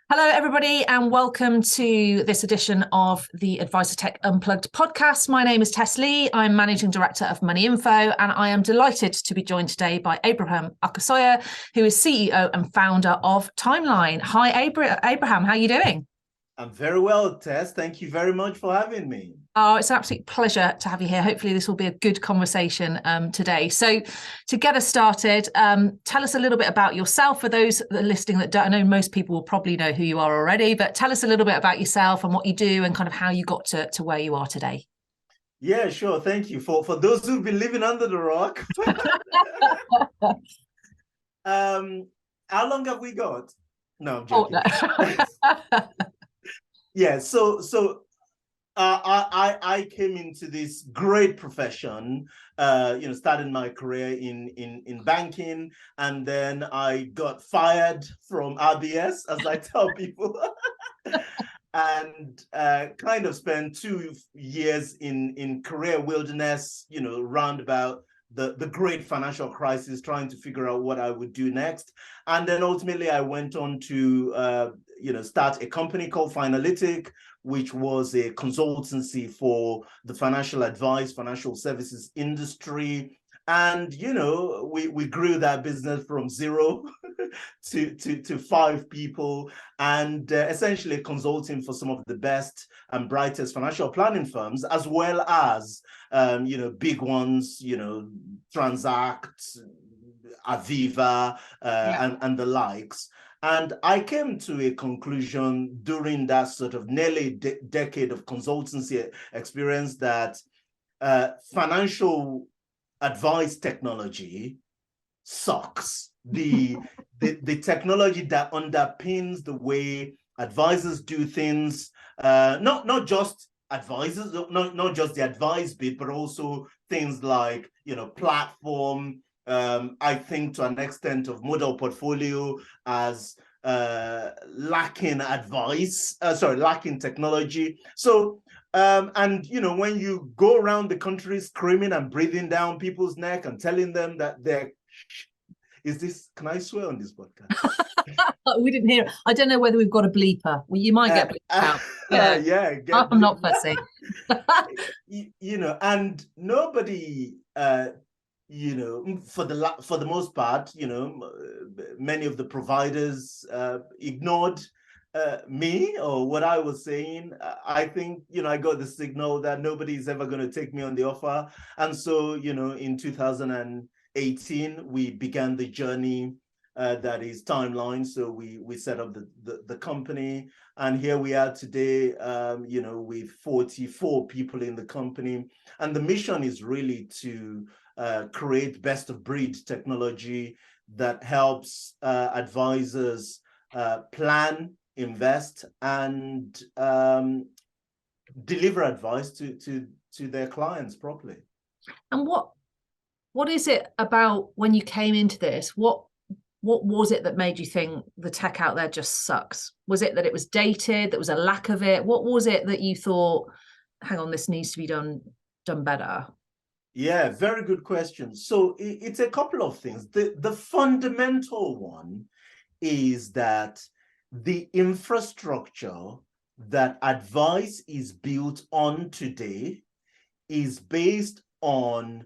Hello, everybody, and welcome to this edition of the Advisor Tech Unplugged podcast. My name is Tess Lee. I'm Managing Director of Money Info, and I am delighted to be joined today by Abraham Okusanya, who is CEO and founder of Timeline. Hi, Abraham. How are you doing? I'm very well, Tess. Thank you very much for having me. Oh, it's an absolute pleasure to have you here. Hopefully this will be a good conversation today. So to get us started, tell us a little bit about yourself for those that are listening that don't. I know most people will probably know who you are already, but tell us a little bit about yourself and what you do and kind of how you got to where you are today. Yeah, sure. Thank you. For those who've been living under the rock. How long have we got? No, I'm joking. No. Yeah, I came into this great profession, starting my career in banking, and then I got fired from RBS, as I tell people, and kind of spent 2 years in career wilderness, roundabout the great financial crisis, trying to figure out what I would do next. And then ultimately I went on to start a company called Finalytic, which was a consultancy for the financial services industry. And we grew that business from zero to 5 people, and essentially consulting for some of the best and brightest financial planning firms, as well as big ones, Transact, Aviva, and the likes. And I came to a conclusion during that sort of nearly decade of consultancy experience that financial advice technology sucks. The technology that underpins the way advisors do things, not just advisors, not just the advice bit, but also things like platform. I think to an extent of model portfolio as lacking technology. So and when you go around the country screaming and breathing down people's neck and telling them that can I swear on this podcast? We didn't hear it. I don't know whether we've got a bleeper. Well, you might get bleeped out. Yeah. I'm not fussy. And nobody for the most part, many of the providers ignored me or what I was saying. I think, I got the signal that nobody's ever going to take me on the offer. And so, in 2018, we began the journey that is Timeline. So we set up the company, and here we are today, with 44 people in the company. And the mission is really to create best of breed technology that helps advisors plan, invest, and deliver advice to their clients properly. And what is it about when you came into this? What was it that made you think the tech out there just sucks? Was it that it was dated? That was a lack of it? What was it that you thought, hang on, this needs to be done better? Yeah, very good question. So it's a couple of things. The fundamental one is that the infrastructure that advice is built on today is based on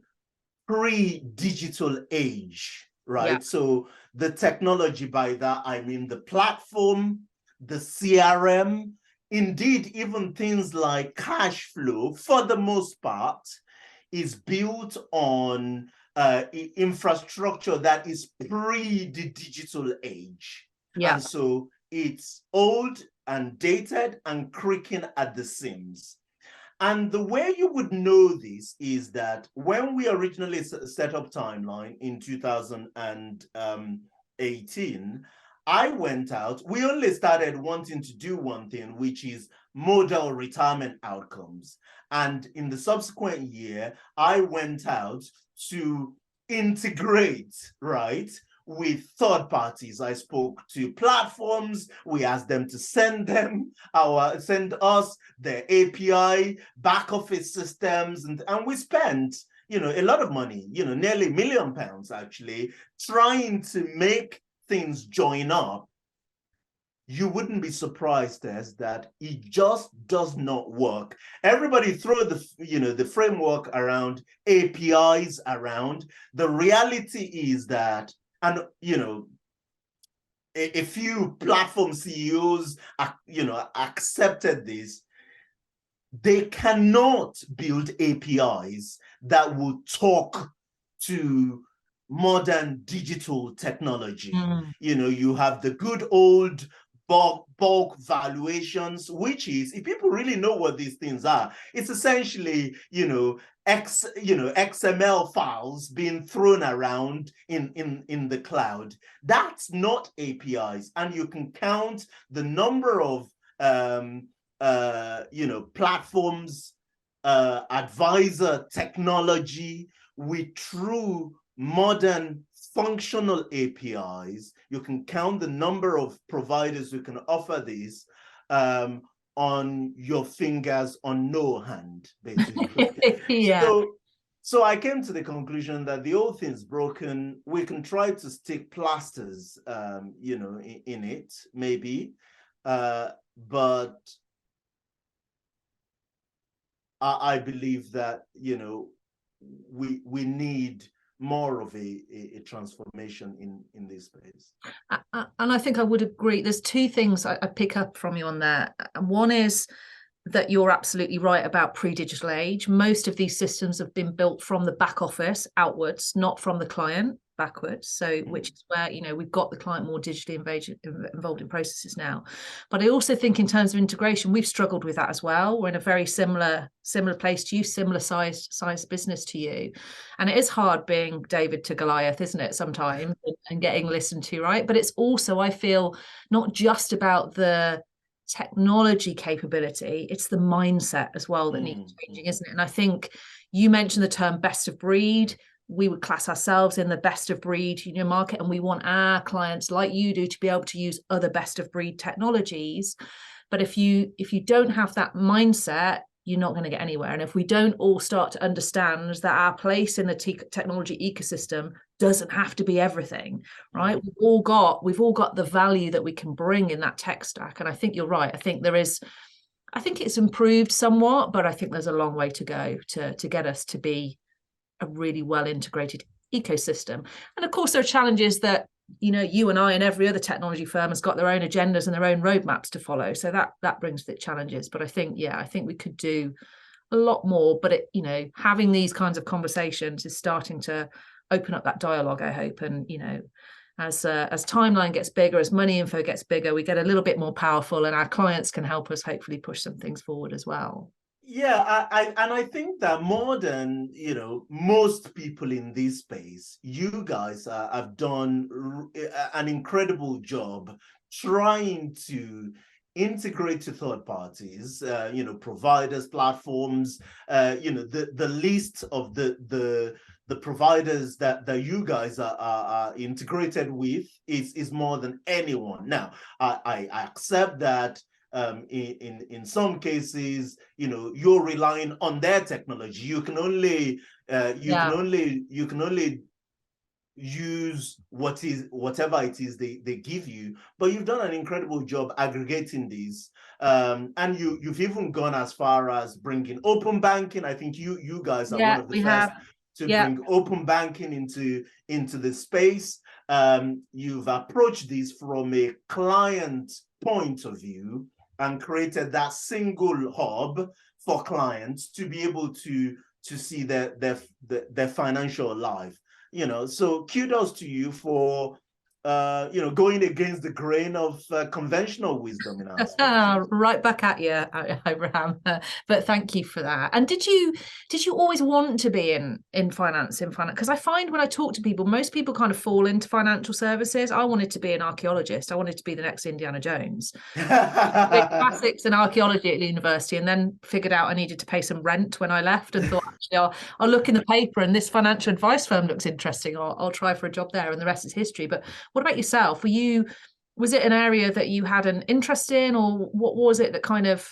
pre-digital age, right? Yeah. So the technology, by that I mean the platform, the CRM, indeed even things like cash flow, for the most part, is built on infrastructure that is pre the digital age. Yeah. And so it's old and dated and creaking at the seams. And the way you would know this is that when we originally set up Timeline in 2018, I went out, we only started wanting to do one thing, which is model retirement outcomes. And in the subsequent year, I went out to integrate, right, with third parties. I spoke to platforms. We asked them to send us their API, back office systems, and we spent, a lot of money, nearly £1 million actually, trying to make things join up you wouldn't be surprised as that it just does not work. Everybody throw the framework around, APIs around. The reality is that, and a few platform CEOs accepted this. They cannot build APIs that will talk to modern digital technology. You have the good old bulk valuations, which is, if people really know what these things are, it's essentially XML files being thrown around in the cloud. That's not APIs, and you can count the number of platforms, advisor technology with true modern functional APIs. You can count the number of providers who can offer this on your fingers, on no hand, basically. Yeah. So I came to the conclusion that the old thing's broken. We can try to stick plasters, in it, maybe, but I believe that we need more of a transformation in this space. And I think I would agree. There's two things I pick up from you on there. And one is that you're absolutely right about pre-digital age. Most of these systems have been built from the back office outwards, not from the client backwards. So which is where we've got the client more digitally involved in processes now. But I also think in terms of integration, we've struggled with that as well. We're in a very similar place to you, similar size business to you, and it is hard being David to Goliath, isn't it, sometimes, and getting listened to, right? But it's also, I feel, not just about the technology capability, it's the mindset as well that needs changing, isn't it? And I think you mentioned the term best of breed. We would class ourselves in the best of breed market, and we want our clients, like you do, to be able to use other best of breed technologies. But if you don't have that mindset, you're not going to get anywhere. And if we don't all start to understand that our place in the technology ecosystem doesn't have to be everything, right? We've all got the value that we can bring in that tech stack. And I think you're right. I think it's improved somewhat, but I think there's a long way to go to get us to be a really well integrated ecosystem. And of course, there are challenges that you and I and every other technology firm has got their own agendas and their own roadmaps to follow. So that brings the challenges. But I think we could do a lot more. But having these kinds of conversations is starting to open up that dialogue, I hope. And as Timeline gets bigger, as Money Info gets bigger, we get a little bit more powerful, and our clients can help us hopefully push some things forward as well. Yeah, I think that more than most people in this space, you guys have done an incredible job trying to integrate to third parties, providers, platforms, the list of the providers that you guys are integrated with is more than anyone. Now, I accept that. In some cases, you're relying on their technology. You can only use whatever it is they give you. But you've done an incredible job aggregating these, and you've even gone as far as bringing open banking. I think you guys are one of the first to bring open banking into the space. You've approached this from a client point of view and created that single hub for clients to be able to see their financial life. So kudos to you for going against the grain of conventional wisdom in our space. Right back at you, Abraham. But thank you for that. And did you always want to be in finance? Because I find when I talk to people, most people kind of fall into financial services. I wanted to be an archaeologist. I wanted to be the next Indiana Jones. Classics and archaeology at university, and then figured out I needed to pay some rent when I left, and thought, actually, I'll look in the paper, and this financial advice firm looks interesting. I'll try for a job there, and the rest is history. But what about yourself? Was it an area that you had an interest in, or what was it that kind of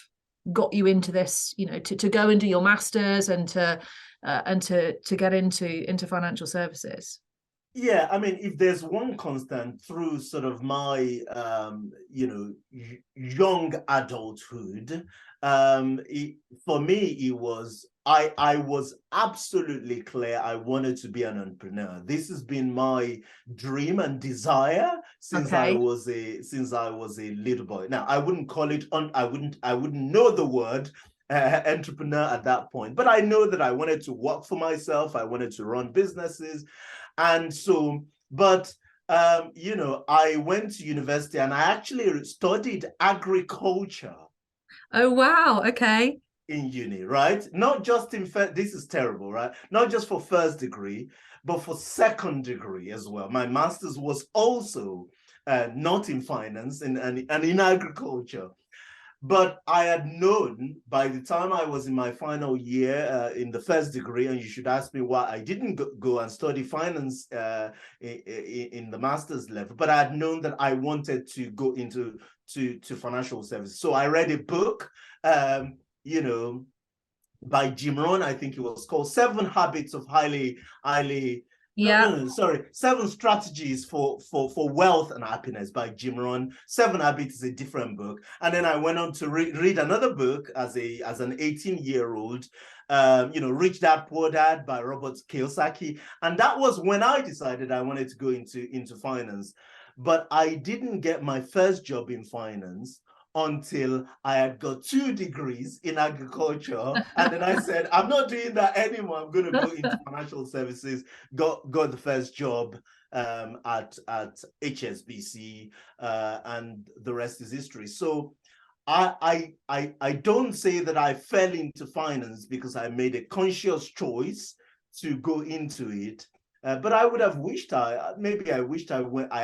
got you into this, to go and do your masters and to get into financial services? Yeah, I mean, if there's one constant through sort of my, young adulthood, for me, it was I was absolutely clear I wanted to be an entrepreneur. This has been my dream and desire since I Okay. was a little boy. Now, I wouldn't call it I wouldn't know the word entrepreneur at that point, but I know that I wanted to work for myself. I wanted to run businesses. And so, but I went to university and I actually studied agriculture Oh, wow. Okay. in uni, right? Not just in first, this is terrible, right? Not just for first degree, but for second degree as well. My master's was also not in finance and in agriculture. But I had known by the time I was in my final year in the first degree, and you should ask me why I didn't go and study finance in the master's level, but I had known that I wanted to go into financial services. So I read a book, you know, by Jim Rohn, I think it was called Seven Habits of Highly Yeah. no, sorry, Seven Strategies for Wealth and Happiness by Jim Rohn. Seven Habits is a different book. And then I went on to read another book as an 18-year-old, Rich Dad Poor Dad by Robert Kiyosaki. And that was when I decided I wanted to go into finance. But I didn't get my first job in finance until I had got 2 degrees in agriculture. And then I said, I'm not doing that anymore. I'm going to go into financial services. Got the first job at HSBC, and the rest is history. So I don't say that I fell into finance because I made a conscious choice to go into it. But I would have wished I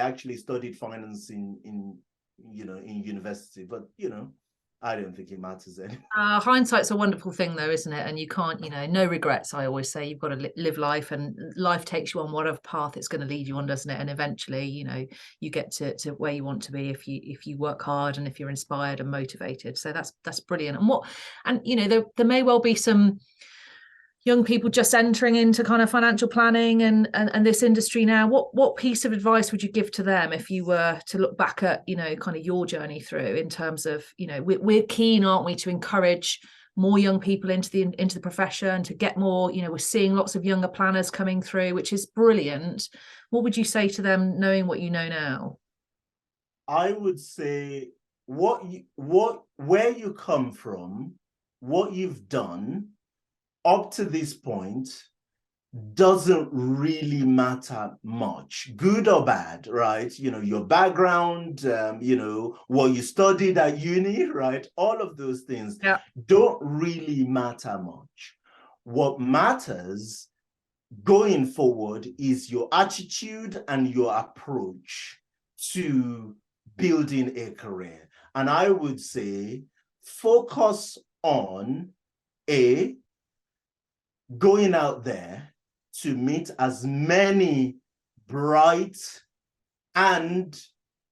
actually studied finance in university, but I don't think it matters anymore. Hindsight's a wonderful thing, though, isn't it? And you can't, no regrets. I always say you've got to live life, and life takes you on whatever path it's going to lead you on, doesn't it? And eventually, you get to where you want to be if you work hard and if you're inspired and motivated. So that's brilliant. There may well be some young people just entering into kind of financial planning and this industry now. What piece of advice would you give to them if you were to look back at kind of your journey through, in terms of we're keen, aren't we, to encourage more young people into the profession, to get more, we're seeing lots of younger planners coming through, which is brilliant. What would you say to them, knowing what you know now? I would say where you come from, what you've done up to this point doesn't really matter much, good or bad, right? Your background, what you studied at uni, right? All of those things don't really matter much. What matters going forward is your attitude and your approach to building a career. And I would say focus on going out there to meet as many bright and,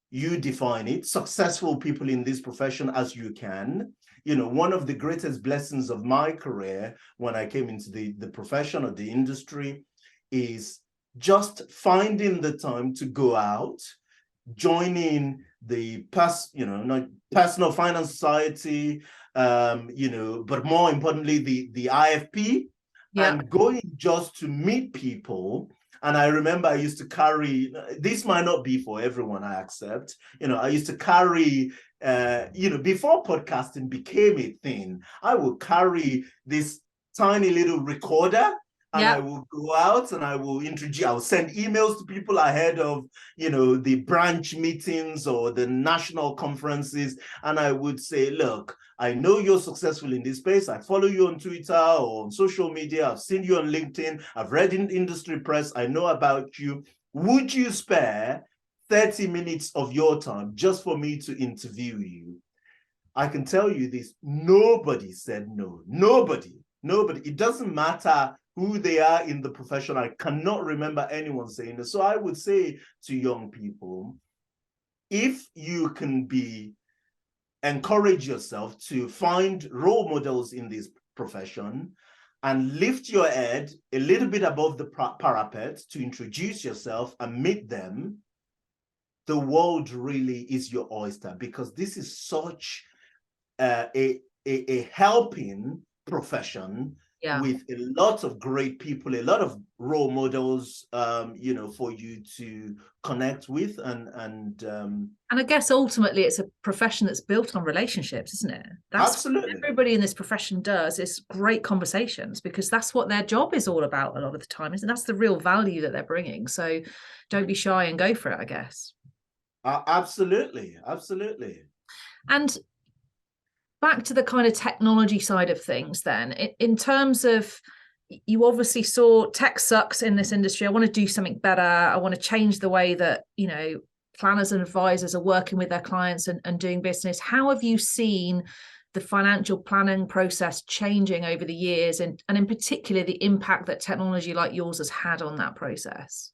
you define it, successful people in this profession as you can. One of the greatest blessings of my career when I came into the profession or the industry is just finding the time to go out, joining the Personal Finance Society, but more importantly, the IFP, and going just to meet people. And I remember I used to carry, this might not be for everyone, I accept, I used to carry, before podcasting became a thing, I would carry this tiny little recorder, and I will go out and I will send emails to people ahead of, the branch meetings or the national conferences. And I would say, look, I know you're successful in this space. I follow you on Twitter or on social media. I've seen you on LinkedIn. I've read in industry press. I know about you. Would you spare 30 minutes of your time just for me to interview you? I can tell you this, nobody said no. Nobody. It doesn't matter who they are in the profession. I cannot remember anyone saying this. So I would say to young people, if you can encourage yourself to find role models in this profession and lift your head a little bit above the parapet to introduce yourself and meet them, the world really is your oyster, because this is such a helping profession, with a lot of great people, a lot of role models, for you to connect with, and I guess ultimately it's a profession that's built on relationships, isn't it? That's absolutely what everybody in this profession does, is great conversations, because that's what their job is all about a lot of the time, and that's the real value that they're bringing. So don't be shy and go for it, I guess. Absolutely. And back to the kind of technology side of things then, in terms of, you obviously saw tech sucks in this industry. I want to do something better. I want to change the way that, planners and advisors are working with their clients and doing business. How have you seen the financial planning process changing over the years, and in particular the impact that technology like yours has had on that process?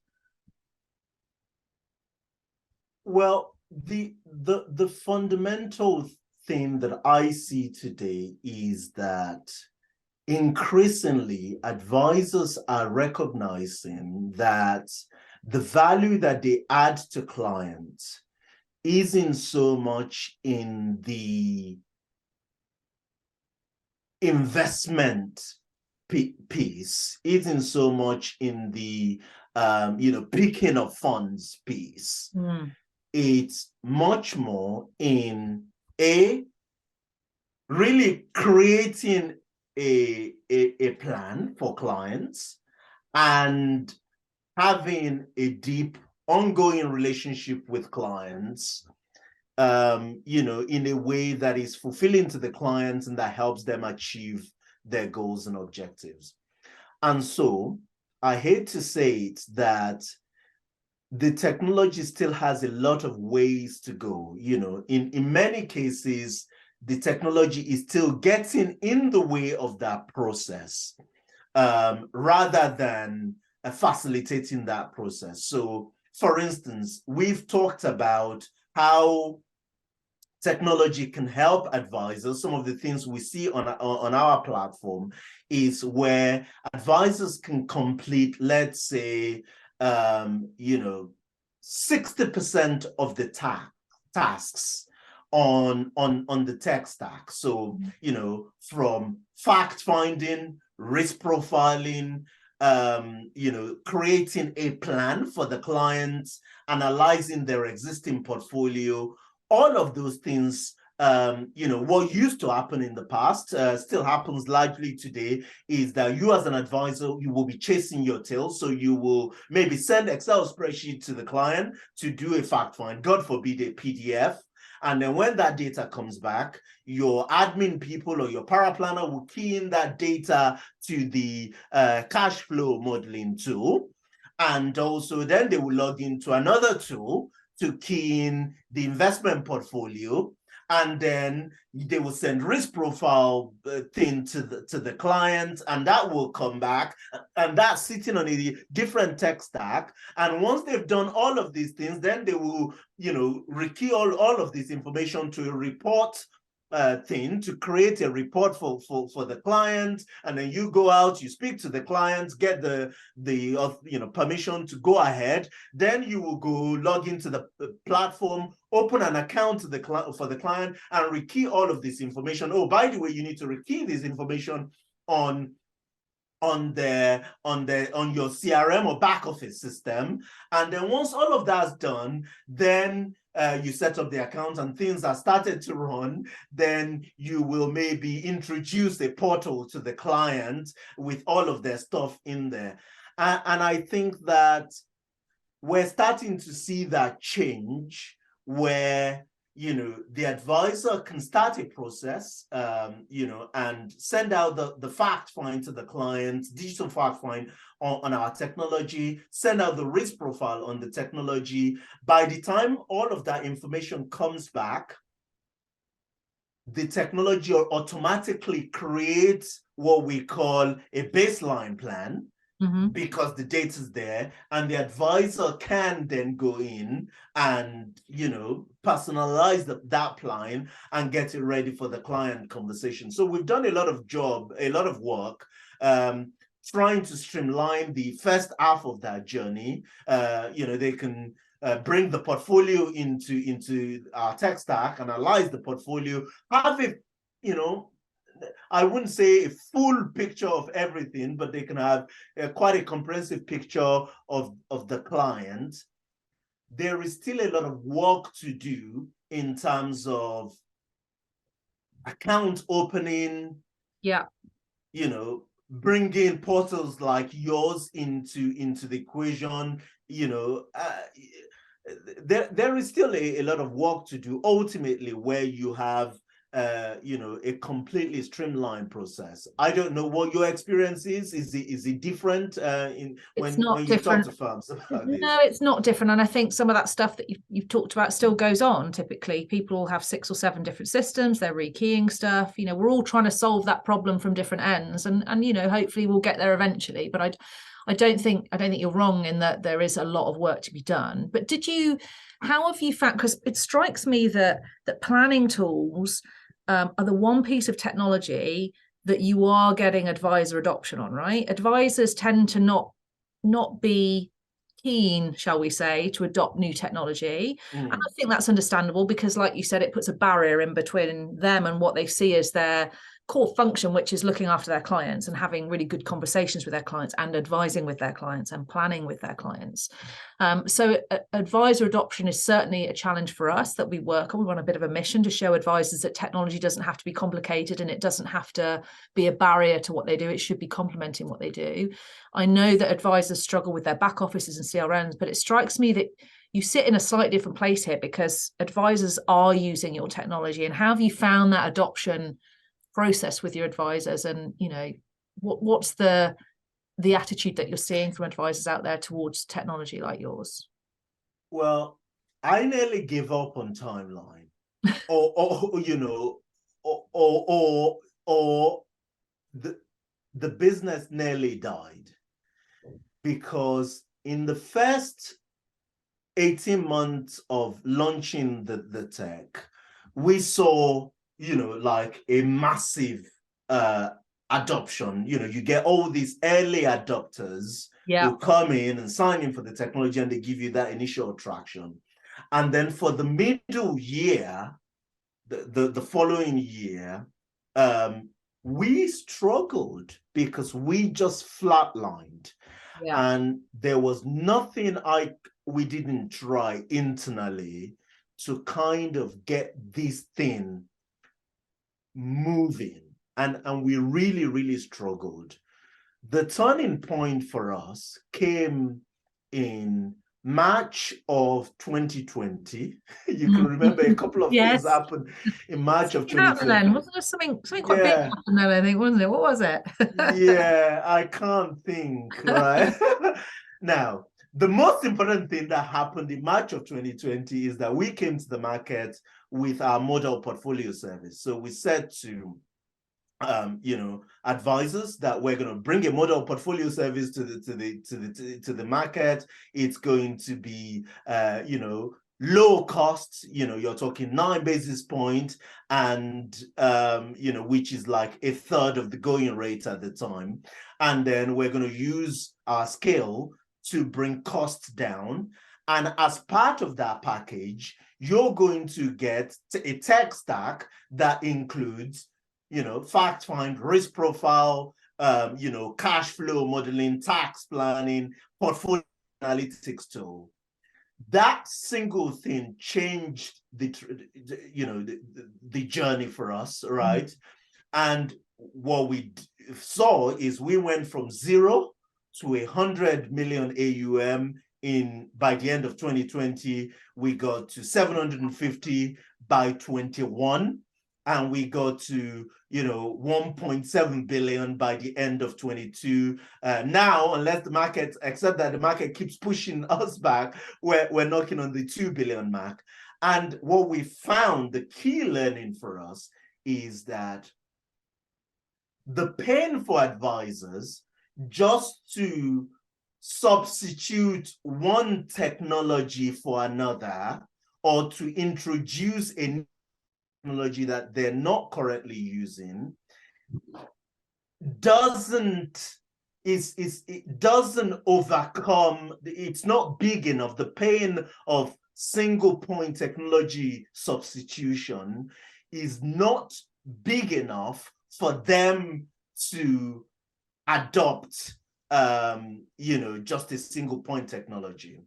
Well, the fundamental thing that I see today is that increasingly advisors are recognizing that the value that they add to clients isn't so much in the investment piece, isn't so much in the picking of funds piece. It's much more in really creating a plan for clients and having a deep ongoing relationship with clients, in a way that is fulfilling to the clients and that helps them achieve their goals and objectives. And so I hate to say it, that the technology still has a lot of ways to go. In many cases, the technology is still getting in the way of that process, rather than facilitating that process. So, for instance, we've talked about how technology can help advisors. Some of the things we see on our platform is where advisors can complete, let's say, 60% of the tasks on the tech stack. So, from fact finding, risk profiling, creating a plan for the clients, analyzing their existing portfolio, all of those things, what used to happen in the past, still happens largely today, is that you as an advisor, you will be chasing your tail. So you will maybe send Excel spreadsheet to the client to do a fact find, God forbid a PDF. And then when that data comes back, your admin people or your paraplanner will key in that data to the cash flow modeling tool. And also then they will log into another tool to key in the investment portfolio, and then they will send risk profile thing to the client, and that will come back, and that's sitting on a different tech stack. And once they've done all of these things, then they will, rekey all of this information to a report thing, to create a report for the client. And then you go out, you speak to the client, get the permission to go ahead. Then you will go log into the platform, open an account for the client, and rekey all of this information. Oh, by the way, you need to rekey this information on your CRM or back office system. And then once all of that's done, then you set up the account and things are started to run, then you will maybe introduce a portal to the client with all of their stuff in there. And I think that we're starting to see that change, where the advisor can start a process, and send out the fact find to the client, digital fact find on our technology, send out the risk profile on the technology. By the time all of that information comes back, the technology automatically creates what we call a baseline plan. because the data's there, and the advisor can then go in and, personalize that plan and get it ready for the client conversation. So we've done a lot of work, trying to streamline the first half of that journey. They can bring the portfolio into our tech stack, analyze the portfolio, have it, I wouldn't say a full picture of everything, but they can have quite a comprehensive picture of the client. There is still a lot of work to do in terms of account opening. Yeah. Bringing portals like yours into the equation. There is still a lot of work to do ultimately, where you have a completely streamlined process. I don't know what your experience is. Is it different when you talk to firms about this? No, it's not different. And I think some of that stuff that you've talked about still goes on. Typically, people will have 6 or 7 different systems. They're rekeying stuff. We're all trying to solve that problem from different ends, and hopefully we'll get there eventually. But I don't think you're wrong in that there is a lot of work to be done. But how have you found? Because it strikes me that planning tools are the one piece of technology that you are getting advisor adoption on, right? Advisors tend to not be keen, shall we say, to adopt new technology. And I think that's understandable, because like you said, it puts a barrier in between them and what they see as their core function, which is looking after their clients and having really good conversations with their clients and advising with their clients and planning with their clients. So advisor adoption is certainly a challenge for us that we work on. We want a bit of a mission to show advisors that technology doesn't have to be complicated, and it doesn't have to be a barrier to what they do. It should be complementing what they do. I know that advisors struggle with their back offices and CRMs, but it strikes me that you sit in a slightly different place here, because advisors are using your technology. And how have you found that adoption process with your advisors? And what's the attitude that you're seeing from advisors out there towards technology like yours? Well, I nearly give up on timeline, or the business nearly died, because in the first 18 months of launching the tech, we saw like a massive adoption. You get all these early adopters who come in and sign in for the technology, and they give you that initial traction. And then for the middle year, the following year, we struggled because we just flatlined. And there was nothing we didn't try internally to kind of get this thing moving, and we really, really struggled. The turning point for us came in March of 2020. You can remember a couple of things happened in March of 2020. Then wasn't there something quite big happened then, I think, wasn't it? What was it? Yeah, I can't think, right? Now, the most important thing that happened in March of 2020 is that we came to the market with our model portfolio service. So we said to advisors that we're going to bring a model portfolio service to the market. It's going to be low cost. You're talking 9 basis points, and which is like a third of the going rate at the time. And then we're going to use our scale to bring costs down. And as part of that package, you're going to get a tech stack that includes, fact find, risk profile, cash flow modeling, tax planning, portfolio analytics tool. That single thing changed the journey for us, right? Mm-hmm. And what we saw is we went from 0 to 100 million AUM by the end of 2020. We got to 750 by 21, and we got to 1.7 billion by the end of 22. Now, unless the market, except that the market keeps pushing us back, we're knocking on the 2 billion mark. And what we found, the key learning for us, is that the pain for advisors just to substitute one technology for another, or to introduce a new technology that they're not currently using, it doesn't overcome, it's not big enough. The pain of single point technology substitution is not big enough for them to adopt just a single point technology.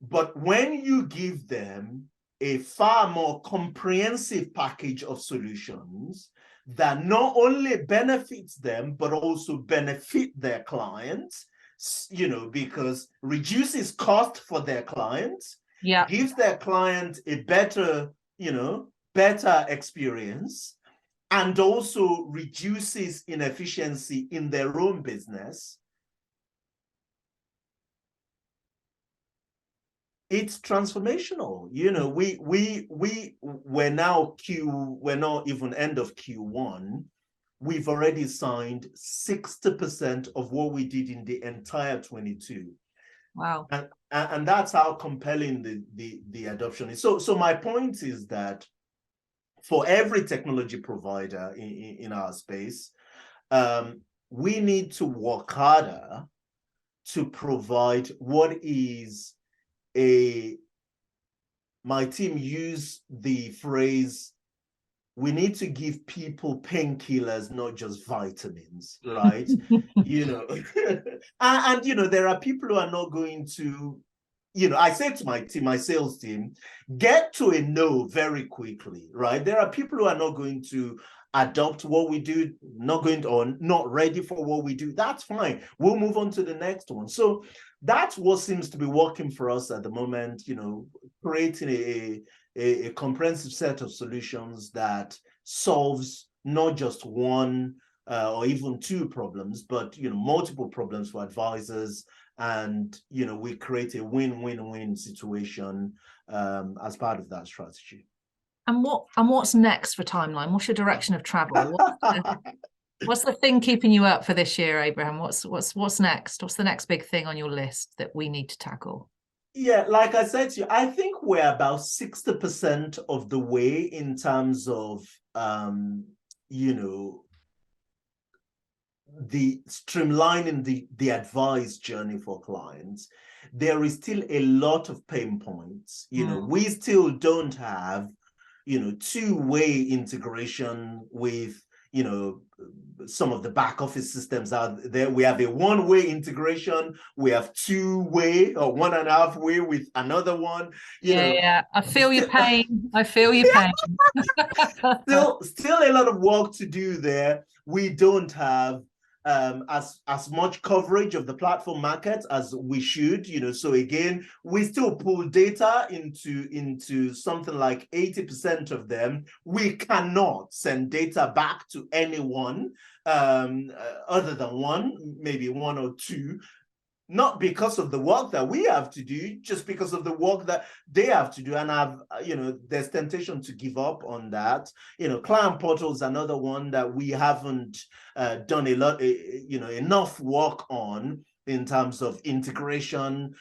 But when you give them a far more comprehensive package of solutions that not only benefits them, but also benefit their clients, because reduces cost for their clients, yeah, gives their client a better experience, and also reduces inefficiency in their own business, it's transformational. We're not even end of Q1. We've already signed 60% of what we did in the entire 22. wow. And that's how compelling the adoption is. So my point is that for every technology provider in our space, we need to work harder to provide what is my team use the phrase, we need to give people painkillers, not just vitamins, right? And there are people who are not going to, I say to my team, my sales team, get to a no very quickly, right? There are people who are not going to adopt what we do, not ready for what we do. That's fine. We'll move on to the next one. So that's what seems to be working for us at the moment, creating a comprehensive set of solutions that solves not just one or even two problems, but multiple problems for advisors. And we create a win-win-win situation as part of that strategy. And what's next for Timeline? What's your direction of travel? What's the thing keeping you up for this year, Abraham? What's next? What's the next big thing on your list that we need to tackle? Yeah, like I said to you, I think we're about 60% of the way in terms of the streamlining the advice journey for clients. There is still a lot of pain points. We still don't have two-way integration with some of the back office systems out there. We have a one-way integration, we have two-way or 1.5 way with another one. Yeah, I feel your pain. I feel your pain. Still a lot of work to do there. We don't have as much coverage of the platform market as we should, so again, we still pull data into something like 80% of them. We cannot send data back to anyone other than maybe one or two, not because of the work that we have to do, just because of the work that they have to do. And there's temptation to give up on that. Client portal is another one that we haven't done enough work on in terms of integration.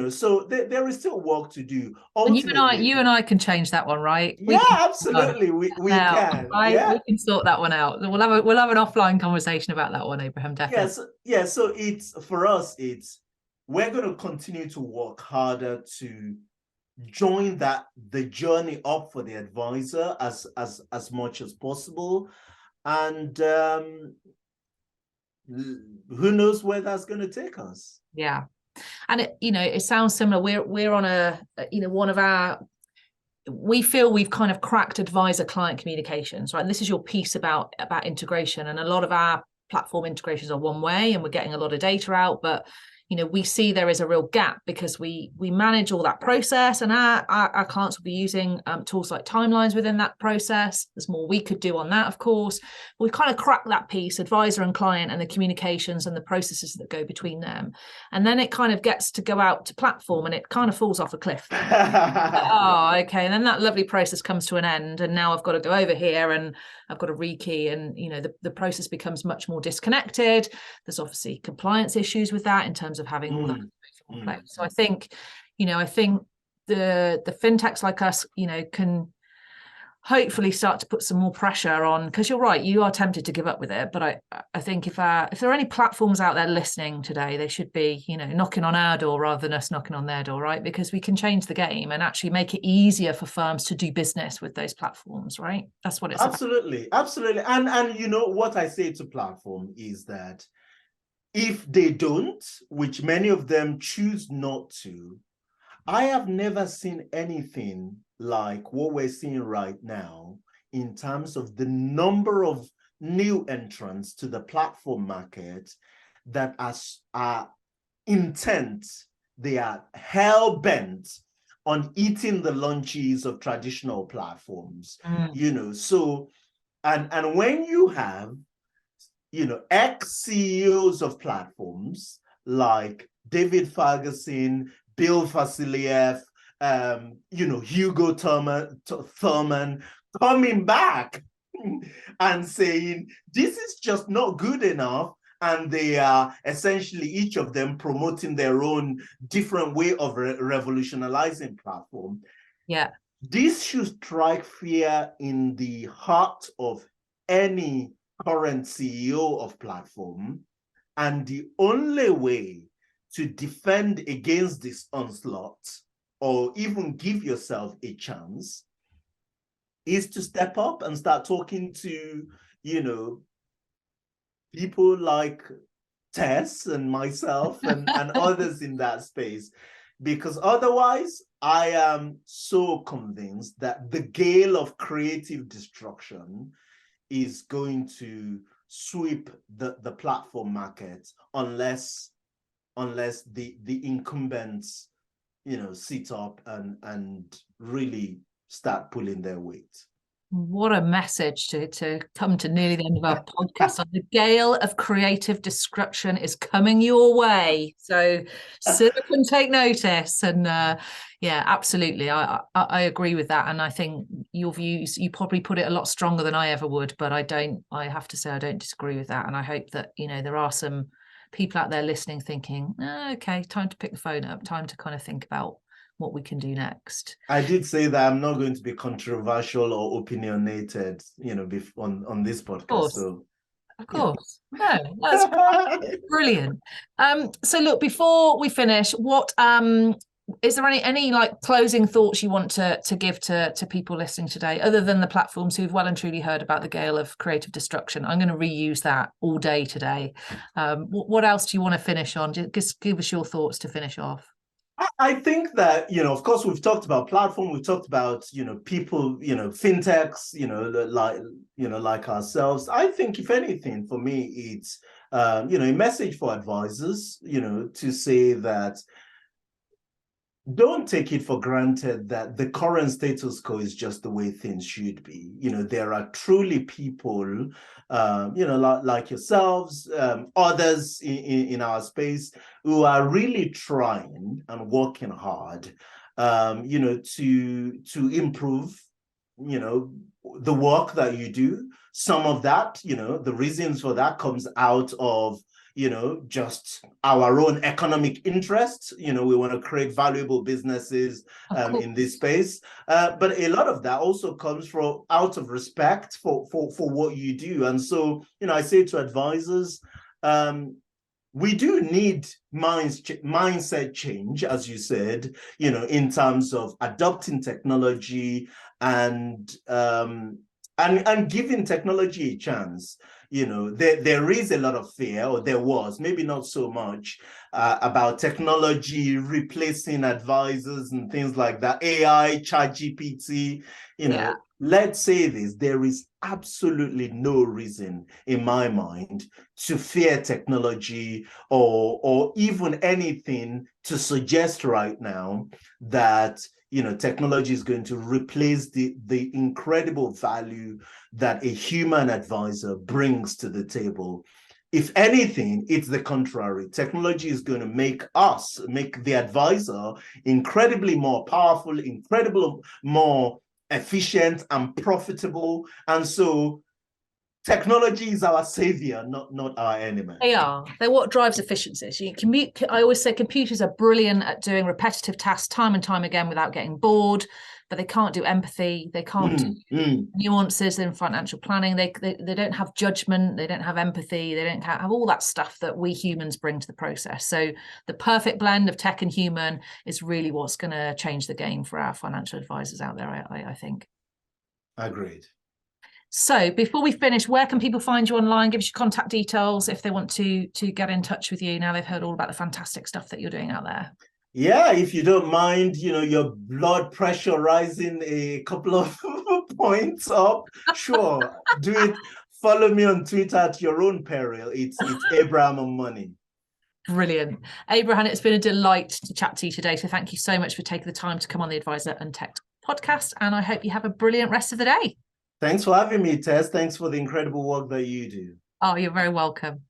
So there is still work to do. And you and I can change that one, right? Yeah, absolutely. We can. Right? Yeah. We can sort that one out. We'll have an offline conversation about that one, Abraham. Definitely. Yes. So for us, we're going to continue to work harder to join the journey up for the advisor as much as possible. And who knows where that's going to take us. Yeah. And it sounds similar. We're on we feel we've kind of cracked advisor client communications, right? And this is your piece about integration. And a lot of our platform integrations are one way and we're getting a lot of data out, but we see there is a real gap because we manage all that process, and our clients will be using tools like timelines within that process. There's more we could do on that, of course. We kind of crack that piece, advisor and client, and the communications and the processes that go between them. And then it kind of gets to go out to platform, and it kind of falls off a cliff. Oh, okay. And then that lovely process comes to an end, and now I've got to go over here and I've got to rekey, and the process becomes much more disconnected. There's obviously compliance issues with that in terms of having all that. So I think the fintechs like us, can hopefully start to put some more pressure on, because you're right, you are tempted to give up with it. But I think if there are any platforms out there listening today, they should be, knocking on our door rather than us knocking on their door, right? Because we can change the game and actually make it easier for firms to do business with those platforms, right? That's what it's absolutely about. Absolutely. And what I say to platform is that if they don't, which many of them choose not to, I have never seen anything like what we're seeing right now in terms of the number of new entrants to the platform market that are intent, they are hell-bent on eating the lunches of traditional platforms. So, and when you have ex-CEOs of platforms like David Ferguson, Bill Vasiliev, Hugo Thurman coming back and saying, this is just not good enough. And they are essentially, each of them, promoting their own different way of revolutionizing platform. Yeah. This should strike fear in the heart of any current CEO of platform. And the only way to defend against this onslaught, or even give yourself a chance, is to step up and start talking to, people like Tess and myself and others in that space. Because otherwise, I am so convinced that the gale of creative destruction is going to sweep the platform market unless the incumbents, sit up and really start pulling their weight. What a message to come to nearly the end of our podcast. The gale of creative destruction is coming your way. So sit up and take notice. And yeah, absolutely. I agree with that. And I think your views, you probably put it a lot stronger than I ever would, but I have to say, I don't disagree with that. And I hope that, there are some people out there listening thinking, okay, time to pick the phone up, time to kind of think about what we can do next. I did say that I'm not going to be controversial or opinionated, on this podcast. Of course. No, that's brilliant. So look, before we finish, what is there any like closing thoughts you want to give to people listening today, other than the platforms who've well and truly heard about the gale of creative destruction? I'm going to reuse that all day today. What else do you want to finish on? Just give us your thoughts to finish off. I think that, of course, we've talked about platform, we've talked about, people, fintechs, like ourselves. I think, if anything, for me, it's, a message for advisors, to say that don't take it for granted that the current status quo is just the way things should be. There are truly people, like yourselves, others in our space who are really trying and working hard, to improve, the work that you do. Some of that, the reasons for that comes out of just our own economic interests. We want to create valuable businesses in this space. But a lot of that also comes out of respect for what you do. And so, I say to advisors, we do need mindset change, as you said, in terms of adopting technology and giving technology a chance. There is a lot of fear, or there was, maybe not so much, about technology replacing advisors and things like that. AI, ChatGPT, let's say this, there is absolutely no reason in my mind to fear technology or even anything to suggest right now that technology is going to replace the incredible value that a human advisor brings to the table. If anything, it's the contrary. Technology is going to make the advisor incredibly more powerful, incredibly more efficient and profitable. And so technology is our savior, not our enemy. They're what drives efficiencies. I always say computers are brilliant at doing repetitive tasks time and time again without getting bored, but they can't do empathy. They can't do nuances in financial planning. They don't have judgment. They don't have empathy. They don't have all that stuff that we humans bring to the process. So the perfect blend of tech and human is really what's going to change the game for our financial advisors out there, I think. Agreed. So before we finish, where can people find you online? Give us your contact details if they want to get in touch with you now they've heard all about the fantastic stuff that you're doing out there. Yeah, if you don't mind, your blood pressure rising a couple of points up, sure, do it. Follow me on Twitter at your own peril. It's Abraham on Money. Brilliant. Abraham, it's been a delight to chat to you today. So thank you so much for taking the time to come on the Advisor and Tech podcast. And I hope you have a brilliant rest of the day. Thanks for having me, Tess. Thanks for the incredible work that you do. Oh, you're very welcome.